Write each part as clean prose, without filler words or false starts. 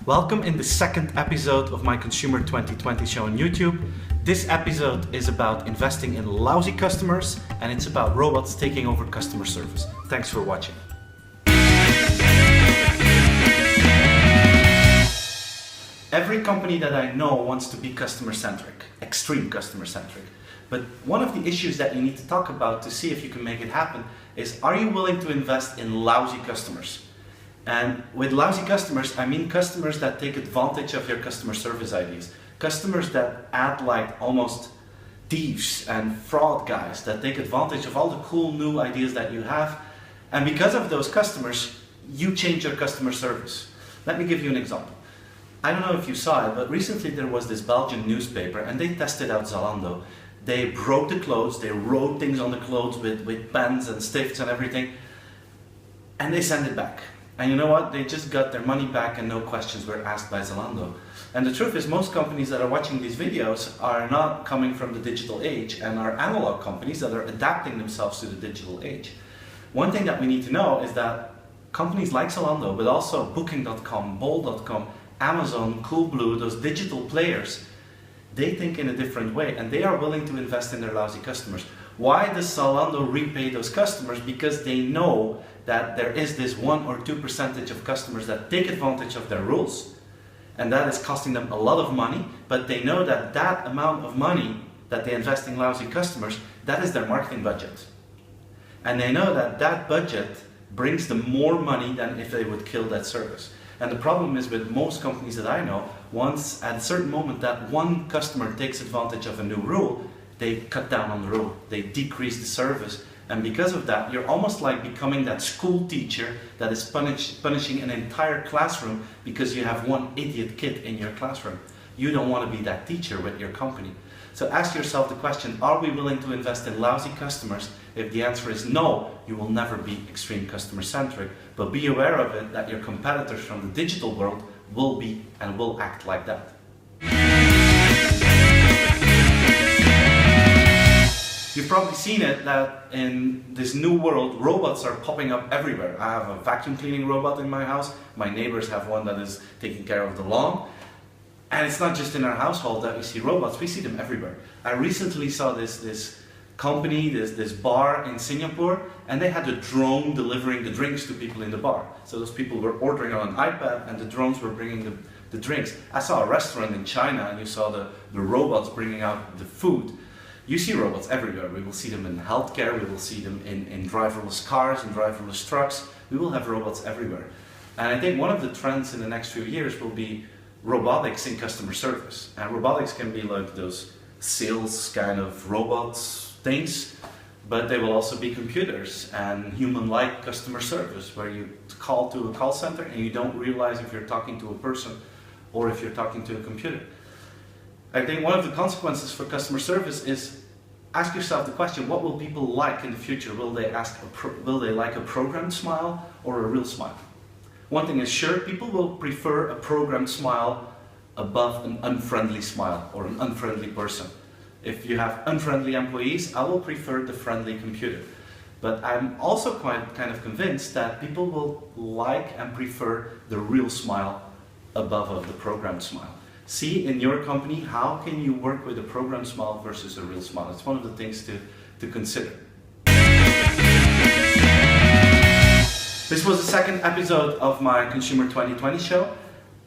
Welcome in the second episode of my Consumer 2020 show on YouTube. This episode is about investing in lousy customers, and it's about robots taking over customer service. Thanks for watching. Every company that I know wants to be customer-centric, extreme customer-centric. But one of the issues that you need to talk about to see if you can make it happen is, are you willing to invest in lousy customers? And with lousy customers, I mean customers that take advantage of your customer service ideas. Customers that act like almost thieves and fraud guys that take advantage of all the cool new ideas that you have. And because of those customers, you change your customer service. Let me give you an example. I don't know if you saw it, but recently there was this Belgian newspaper and they tested out Zalando. They broke the clothes, they wrote things on the clothes with pens and stifts and everything, and they sent it back. And you know what? They just got their money back and no questions were asked by Zalando. And the truth is, most companies that are watching these videos are not coming from the digital age and are analog companies that are adapting themselves to the digital age. One thing that we need to know is that companies like Zalando, but also Booking.com, Bol.com, Amazon, Coolblue, those digital players, they think in a different way and they are willing to invest in their lousy customers. Why does Zalando repay those customers? Because they know that there is this 1 or 2% of customers that take advantage of their rules, and that is costing them a lot of money, but they know that that amount of money that they invest in lousy customers, that is their marketing budget. And they know that that budget brings them more money than if they would kill that service. And the problem is with most companies that I know, once at a certain moment that one customer takes advantage of a new rule, they cut down on the rule, they decrease the service. And because of that, you're almost like becoming that school teacher that is punishing an entire classroom because you have one idiot kid in your classroom. You don't want to be that teacher with your company. So ask yourself the question, are we willing to invest in lousy customers? If the answer is no, you will never be extreme customer centric. But be aware of it that your competitors from the digital world will be and will act like that. You've probably seen it that in this new world, robots are popping up everywhere. I have a vacuum cleaning robot in my house. My neighbors have one that is taking care of the lawn. And it's not just in our household that we see robots, we see them everywhere. I recently saw this company, this bar in Singapore, and they had a drone delivering the drinks to people in the bar. So those people were ordering on an iPad and the drones were bringing the drinks. I saw a restaurant in China and you saw the robots bringing out the food. You see robots everywhere. We will see them in healthcare, we will see them in driverless cars and driverless trucks. We will have robots everywhere. And I think one of the trends in the next few years will be robotics in customer service. And robotics can be like those sales kind of robots things, but they will also be computers and human-like customer service where you call to a call center and you don't realize if you're talking to a person or if you're talking to a computer. I think one of the consequences for customer service is ask yourself the question, what will people like in the future? Will they like a programmed smile or a real smile? One thing is sure, people will prefer a programmed smile above an unfriendly smile or an unfriendly person. If you have unfriendly employees, I will prefer the friendly computer. But I'm also kind of convinced that people will like and prefer the real smile above the programmed smile. See in your company, how can you work with a programmed smile versus a real smile? It's one of the things to consider. This was the second episode of my Consumer 2020 show.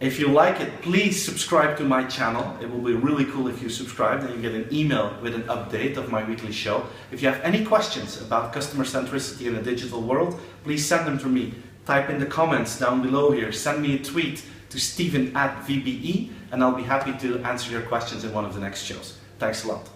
If you like it, please subscribe to my channel. It will be really cool if you subscribe, and you get an email with an update of my weekly show. If you have any questions about customer centricity in a digital world, please send them to me. Type in the comments down below here. Send me a tweet to Steven@VBE, and I'll be happy to answer your questions in one of the next shows. Thanks a lot.